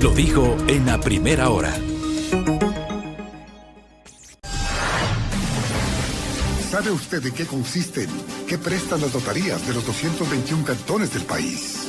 Lo dijo en la primera hora. ¿Sabe usted de qué consisten? ¿Qué prestan las notarías de los 221 cantones del país?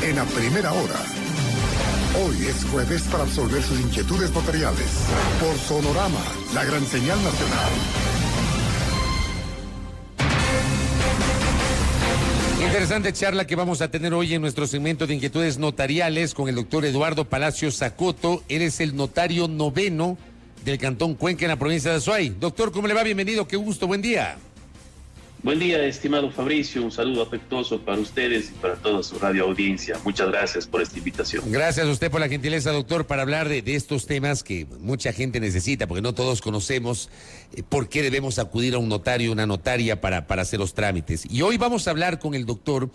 En la primera hora. Hoy es jueves para absolver sus inquietudes notariales. Por Sonorama, la gran señal nacional. Interesante charla que vamos a tener hoy en nuestro segmento de inquietudes notariales con el doctor Eduardo Palacios Zacoto. Él es el notario noveno del Cantón Cuenca en la provincia de Azuay. Doctor, ¿cómo le va? Bienvenido, qué gusto, buen día. Buen día, estimado Fabricio, un saludo afectuoso para ustedes y para toda su radio audiencia. Muchas gracias por esta invitación. Gracias a usted por la gentileza, doctor, para hablar de estos temas que mucha gente necesita, porque no todos conocemos por qué debemos acudir a un notario, una notaria para hacer los trámites. Y hoy vamos a hablar con el doctor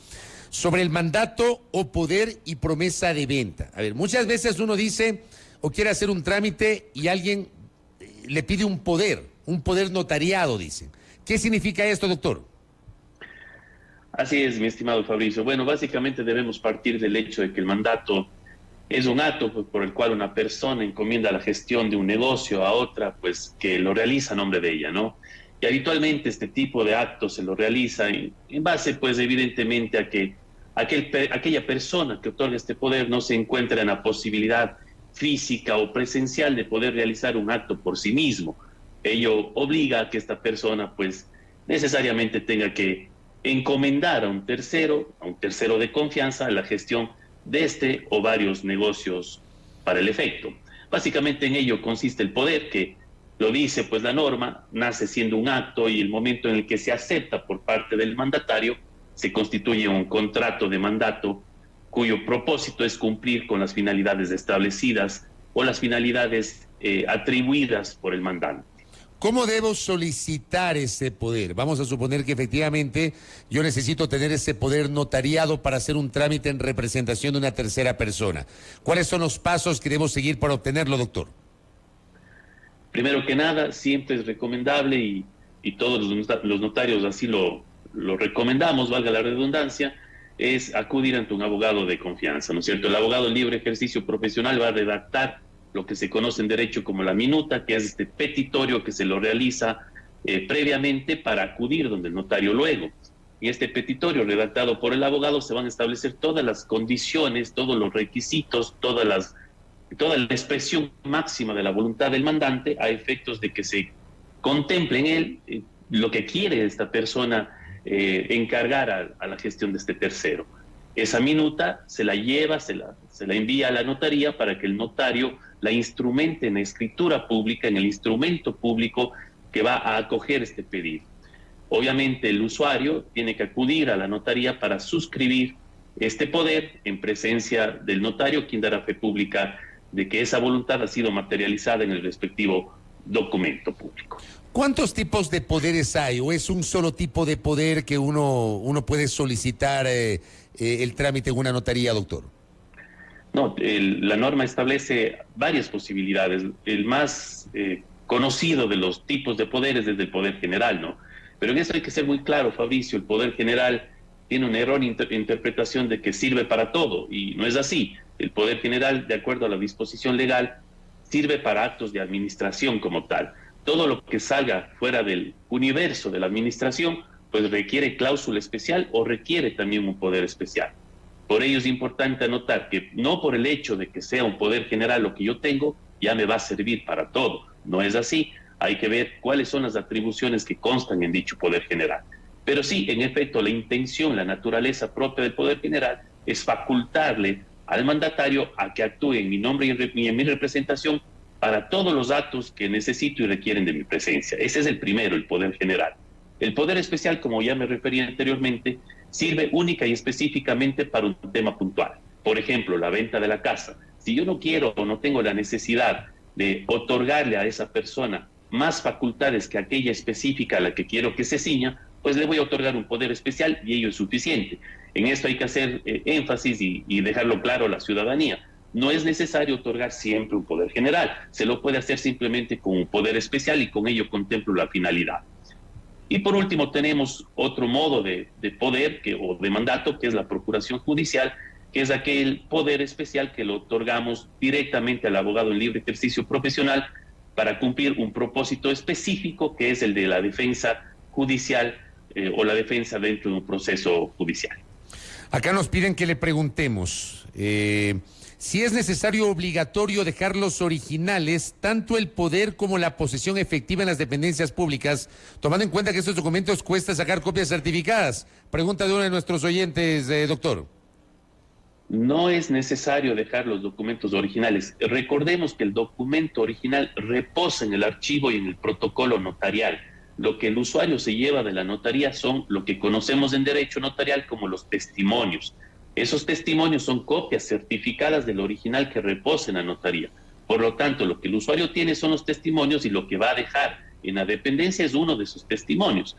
sobre el mandato o poder y promesa de venta. A ver, muchas veces uno dice o quiere hacer un trámite y alguien le pide un poder notariado, dicen. ¿Qué significa esto, doctor? Así es, mi estimado Fabricio. Bueno, básicamente debemos partir del hecho de que el mandato es un acto por el cual una persona encomienda la gestión de un negocio a otra, pues que lo realiza a nombre de ella, ¿no? Y habitualmente este tipo de actos se lo realiza en base, pues evidentemente, a que aquella persona que otorga este poder no se encuentra en la posibilidad física o presencial de poder realizar un acto por sí mismo. Ello obliga a que esta persona pues necesariamente tenga que encomendar a un tercero de confianza, la gestión de este o varios negocios para el efecto. Básicamente en ello consiste el poder, que lo dice pues la norma, nace siendo un acto y el momento en el que se acepta por parte del mandatario se constituye un contrato de mandato cuyo propósito es cumplir con las finalidades establecidas o las finalidades atribuidas por el mandante. ¿Cómo debo solicitar ese poder? Vamos a suponer que efectivamente yo necesito tener ese poder notariado para hacer un trámite en representación de una tercera persona. ¿Cuáles son los pasos que debo seguir para obtenerlo, doctor? Primero que nada, siempre es recomendable y todos los notarios así lo recomendamos, valga la redundancia, es acudir ante un abogado de confianza, ¿no es cierto? El abogado en libre ejercicio profesional va a redactar lo que se conoce en derecho como la minuta, que es este petitorio que se lo realiza previamente para acudir donde el notario luego. Y este petitorio redactado por el abogado se van a establecer todas las condiciones, todos los requisitos, toda la expresión máxima de la voluntad del mandante a efectos de que se contemple en él lo que quiere esta persona encargar a la gestión de este tercero. Esa minuta se la lleva, se la envía a la notaría para que el notario la instrumente en la escritura pública, en el instrumento público que va a acoger este pedido. Obviamente el usuario tiene que acudir a la notaría para suscribir este poder en presencia del notario, quien dará fe pública de que esa voluntad ha sido materializada en el respectivo documento público. ¿Cuántos tipos de poderes hay? ¿O es un solo tipo de poder que uno puede solicitar el trámite en una notaría, doctor? No, la norma establece varias posibilidades. El más conocido de los tipos de poderes es el poder general, ¿no? Pero en eso hay que ser muy claro, Fabricio, el poder general tiene una errónea interpretación de que sirve para todo, y no es así. El poder general, de acuerdo a la disposición legal, sirve para actos de administración como tal. Todo lo que salga fuera del universo de la administración, pues requiere cláusula especial o requiere también un poder especial. Por ello es importante anotar que no por el hecho de que sea un poder general lo que yo tengo, ya me va a servir para todo. No es así. Hay que ver cuáles son las atribuciones que constan en dicho poder general. Pero sí, en efecto, la intención, la naturaleza propia del poder general es facultarle al mandatario a que actúe en mi nombre y en mi representación para todos los actos que necesito y requieren de mi presencia. Ese es el primero, el poder general. El poder especial, como ya me refería anteriormente, sirve única y específicamente para un tema puntual. Por ejemplo, la venta de la casa. Si yo no quiero o no tengo la necesidad de otorgarle a esa persona más facultades que aquella específica a la que quiero que se ciña, pues le voy a otorgar un poder especial y ello es suficiente. En esto hay que hacer énfasis y dejarlo claro a la ciudadanía. No es necesario otorgar siempre un poder general, se lo puede hacer simplemente con un poder especial y con ello contemplo la finalidad. Y por último tenemos otro modo de poder o de mandato, que es la procuración judicial, que es aquel poder especial que lo otorgamos directamente al abogado en libre ejercicio profesional para cumplir un propósito específico, que es el de la defensa judicial o la defensa dentro de un proceso judicial. Acá nos piden que le preguntemos si es necesario o obligatorio dejar los originales, tanto el poder como la posesión efectiva en las dependencias públicas, tomando en cuenta que estos documentos cuesta sacar copias certificadas. Pregunta de uno de nuestros oyentes, doctor. No es necesario dejar los documentos originales. Recordemos que el documento original reposa en el archivo y en el protocolo notarial. Lo que el usuario se lleva de la notaría son lo que conocemos en derecho notarial como los testimonios. Esos testimonios son copias certificadas del original que reposa en la notaría. Por lo tanto, lo que el usuario tiene son los testimonios y lo que va a dejar en la dependencia es uno de esos testimonios.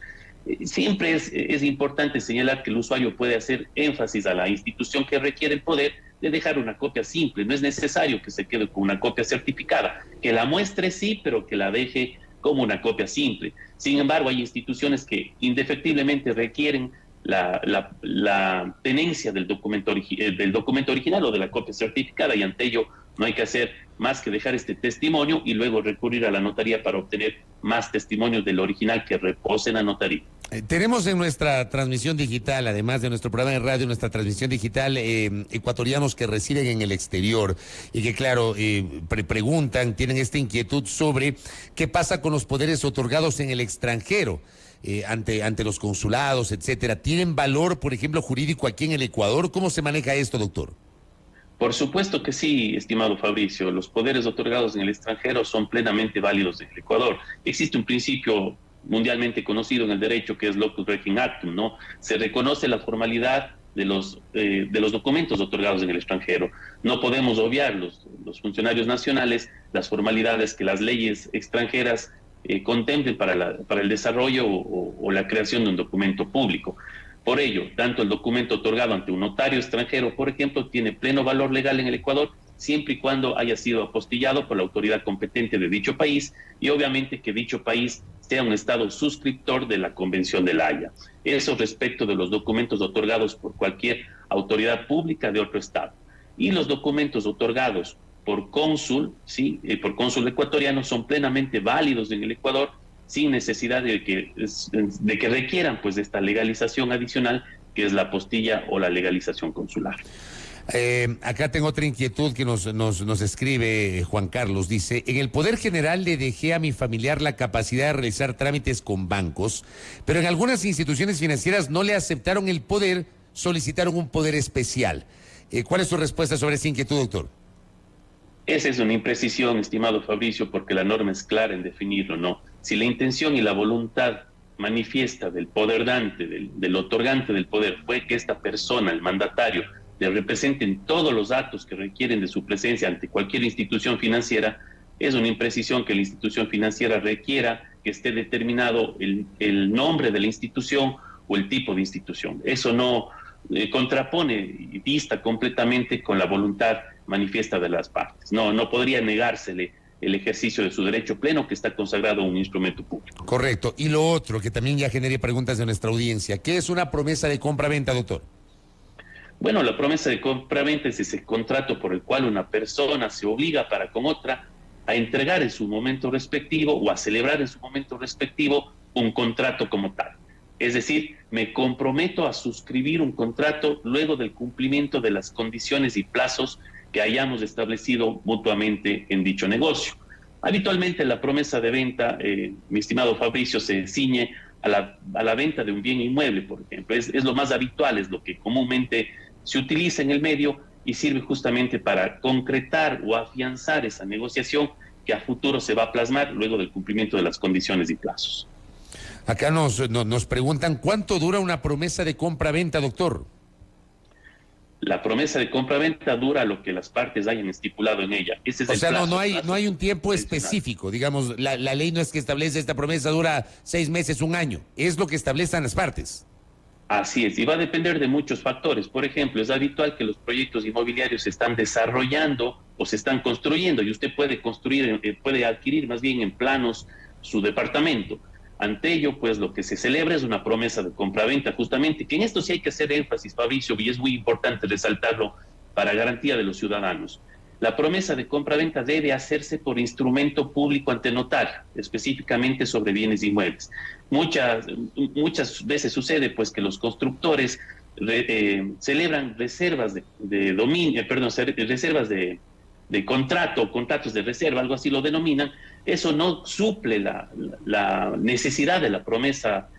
Siempre es importante señalar que el usuario puede hacer énfasis a la institución que requiere el poder de dejar una copia simple. No es necesario que se quede con una copia certificada. Que la muestre sí, pero que la deje como una copia simple. Sin embargo, hay instituciones que indefectiblemente requieren la tenencia del documento original o de la copia certificada, y ante ello no hay que hacer más que dejar este testimonio y luego recurrir a la notaría para obtener más testimonios del original que repose en la notaría. Tenemos en nuestra transmisión digital, además de nuestro programa de radio, nuestra transmisión digital, ecuatorianos que residen en el exterior y que, claro, preguntan, tienen esta inquietud sobre qué pasa con los poderes otorgados en el extranjero. Ante los consulados, etcétera. ¿Tienen valor, por ejemplo, jurídico aquí en el Ecuador? ¿Cómo se maneja esto, doctor? Por supuesto que sí, estimado Fabricio. Los poderes otorgados en el extranjero son plenamente válidos en el Ecuador. Existe un principio mundialmente conocido en el derecho que es locus regit actum, ¿no? Se reconoce la formalidad de los documentos otorgados en el extranjero. No podemos obviar los funcionarios nacionales las formalidades que las leyes extranjeras contemplen para el desarrollo o la creación de un documento público. Por ello, tanto el documento otorgado ante un notario extranjero, por ejemplo, tiene pleno valor legal en el Ecuador, siempre y cuando haya sido apostillado por la autoridad competente de dicho país y obviamente que dicho país sea un estado suscriptor de la Convención de La Haya. Eso respecto de los documentos otorgados por cualquier autoridad pública de otro estado. Y los documentos otorgados por cónsul, ¿sí? Por cónsul ecuatoriano son plenamente válidos en el Ecuador sin necesidad de que requieran pues esta legalización adicional que es la apostilla o la legalización consular. Acá tengo otra inquietud que nos escribe Juan Carlos. Dice, en el Poder General le dejé a mi familiar la capacidad de realizar trámites con bancos, pero en algunas instituciones financieras no le aceptaron el poder, solicitaron un poder especial. ¿Cuál es su respuesta sobre esa inquietud, doctor? Esa es una imprecisión, estimado Fabricio, porque la norma es clara en definirlo, ¿no? Si la intención y la voluntad manifiesta del poder dante, del otorgante del poder, fue que esta persona, el mandatario, le representen todos los datos que requieren de su presencia ante cualquier institución financiera, es una imprecisión que la institución financiera requiera que esté determinado el nombre de la institución o el tipo de institución. Eso no contrapone y dista completamente con la voluntad manifiesta de las partes. No podría negársele el ejercicio de su derecho pleno que está consagrado a un instrumento público. Correcto. Y lo otro, que también ya genere preguntas de nuestra audiencia, ¿qué es una promesa de compra-venta, doctor? Bueno, la promesa de compra-venta es ese contrato por el cual una persona se obliga para con otra a entregar en su momento respectivo o a celebrar en su momento respectivo un contrato como tal. Es decir, me comprometo a suscribir un contrato luego del cumplimiento de las condiciones y plazos que hayamos establecido mutuamente en dicho negocio. Habitualmente la promesa de venta, mi estimado Fabricio, se ciñe a la venta de un bien inmueble, por ejemplo. Es lo más habitual, es lo que comúnmente se utiliza en el medio y sirve justamente para concretar o afianzar esa negociación que a futuro se va a plasmar luego del cumplimiento de las condiciones y plazos. Acá nos preguntan, ¿cuánto dura una promesa de compra-venta, doctor? La promesa de compra-venta dura lo que las partes hayan estipulado en ella. Ese es o el sea, plazo, no hay un tiempo específico, digamos, la ley no es que establece esta promesa dura 6 meses, 1 año, es lo que establecen las partes. Así es, y va a depender de muchos factores. Por ejemplo, es habitual que los proyectos inmobiliarios se están desarrollando o se están construyendo y usted puede adquirir más bien en planos su departamento. Ante ello, pues lo que se celebra es una promesa de compraventa, justamente, que en esto sí hay que hacer énfasis, Fabricio, y es muy importante resaltarlo para garantía de los ciudadanos. La promesa de compraventa debe hacerse por instrumento público ante notario, específicamente sobre bienes inmuebles. Muchas veces sucede pues que los constructores celebran reservas de dominio, reservas de contrato, contratos de reserva, algo así lo denominan. Eso no suple la necesidad de la promesa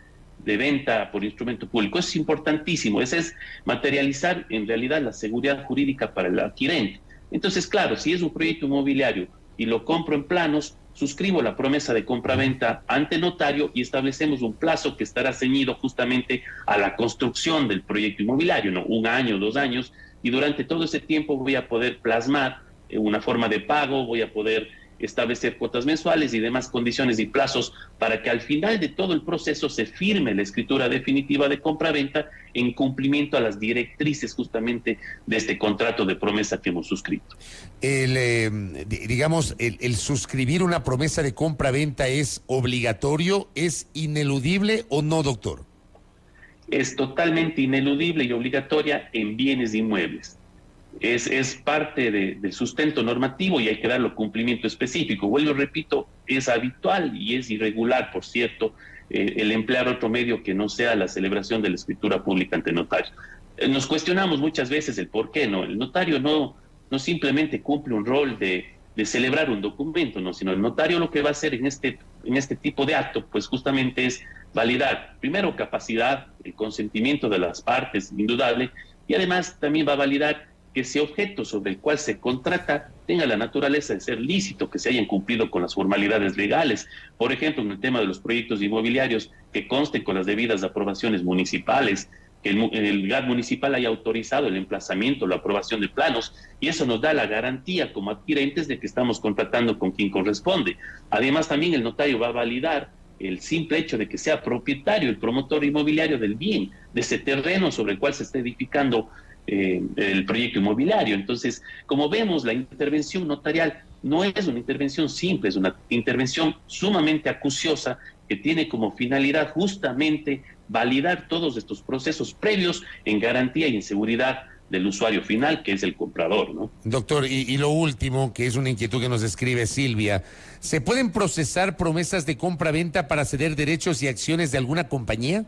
de venta por instrumento público. Es importantísimo. Eso es materializar en realidad la seguridad jurídica para el adquirente. Entonces, claro, si es un proyecto inmobiliario y lo compro en planos, suscribo la promesa de compraventa ante notario y establecemos un plazo que estará ceñido justamente a la construcción del proyecto inmobiliario, ¿no? 1 año, 2 años, y durante todo ese tiempo voy a poder plasmar una forma de pago, voy a poder establecer cuotas mensuales y demás condiciones y plazos para que al final de todo el proceso se firme la escritura definitiva de compraventa en cumplimiento a las directrices justamente de este contrato de promesa que hemos suscrito. El suscribir una promesa de compraventa es obligatorio, es ineludible o no, doctor? Es totalmente ineludible y obligatoria en bienes inmuebles. Es parte del sustento normativo y hay que darle cumplimiento específico. Vuelvo, repito, es habitual y es irregular, por cierto, el emplear otro medio que no sea la celebración de la escritura pública ante notario. Nos cuestionamos muchas veces el por qué, ¿no? El notario no simplemente cumple un rol de celebrar un documento, ¿no? Sino el notario lo que va a hacer en este tipo de acto, pues justamente es validar, primero, capacidad, el consentimiento de las partes, indudable, y además también va a validar que ese objeto sobre el cual se contrata tenga la naturaleza de ser lícito, que se hayan cumplido con las formalidades legales. Por ejemplo, en el tema de los proyectos inmobiliarios, que consten con las debidas aprobaciones municipales, que el GAT municipal haya autorizado el emplazamiento, la aprobación de planos, y eso nos da la garantía como adquirentes de que estamos contratando con quien corresponde. Además, también el notario va a validar el simple hecho de que sea propietario, el promotor inmobiliario del bien, de ese terreno sobre el cual se está edificando el proyecto inmobiliario. Entonces, como vemos, la intervención notarial no es una intervención simple, es una intervención sumamente acuciosa que tiene como finalidad justamente validar todos estos procesos previos en garantía y en seguridad del usuario final, que es el comprador, ¿no? Doctor, y lo último, que es una inquietud que nos escribe Silvia, ¿se pueden procesar promesas de compra-venta para ceder derechos y acciones de alguna compañía?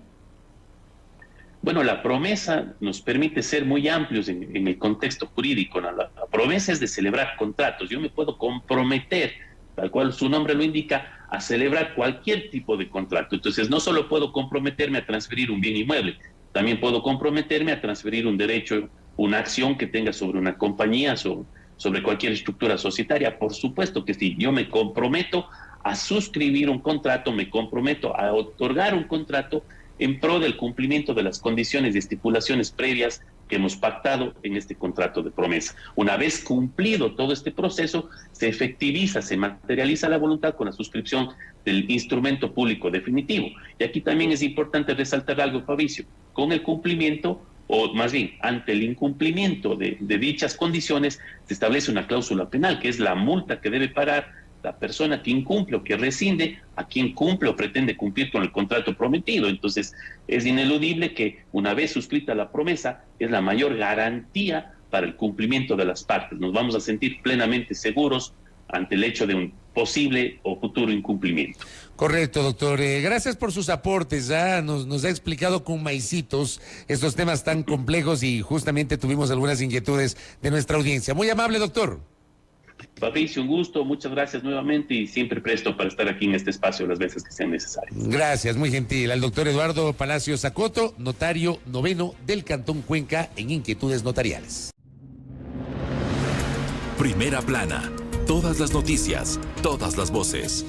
Bueno, la promesa nos permite ser muy amplios en el contexto jurídico, ¿no? La promesa es de celebrar contratos. Yo me puedo comprometer, tal cual su nombre lo indica, a celebrar cualquier tipo de contrato. Entonces, no solo puedo comprometerme a transferir un bien inmueble, también puedo comprometerme a transferir un derecho, una acción que tenga sobre una compañía, sobre cualquier estructura societaria. Por supuesto que sí, yo me comprometo a suscribir un contrato, me comprometo a otorgar un contrato en pro del cumplimiento de las condiciones y estipulaciones previas que hemos pactado en este contrato de promesa. Una vez cumplido todo este proceso, se efectiviza, se materializa la voluntad con la suscripción del instrumento público definitivo. Y aquí también es importante resaltar algo, Fabricio, con el cumplimiento, o más bien, ante el incumplimiento de dichas condiciones, se establece una cláusula penal, que es la multa que debe pagar la persona que incumple o que rescinde a quien cumple o pretende cumplir con el contrato prometido. Entonces, es ineludible que una vez suscrita la promesa, es la mayor garantía para el cumplimiento de las partes. Nos vamos a sentir plenamente seguros ante el hecho de un posible o futuro incumplimiento. Correcto, doctor. Gracias por sus aportes. Nos ha explicado con maicitos estos temas tan complejos y justamente tuvimos algunas inquietudes de nuestra audiencia. Muy amable, doctor. Fabricio, un gusto, muchas gracias nuevamente y siempre presto para estar aquí en este espacio las veces que sean necesarias. Gracias, muy gentil. Al doctor Eduardo Palacios Acoto, notario noveno del Cantón Cuenca en inquietudes notariales. Primera plana, todas las noticias, todas las voces.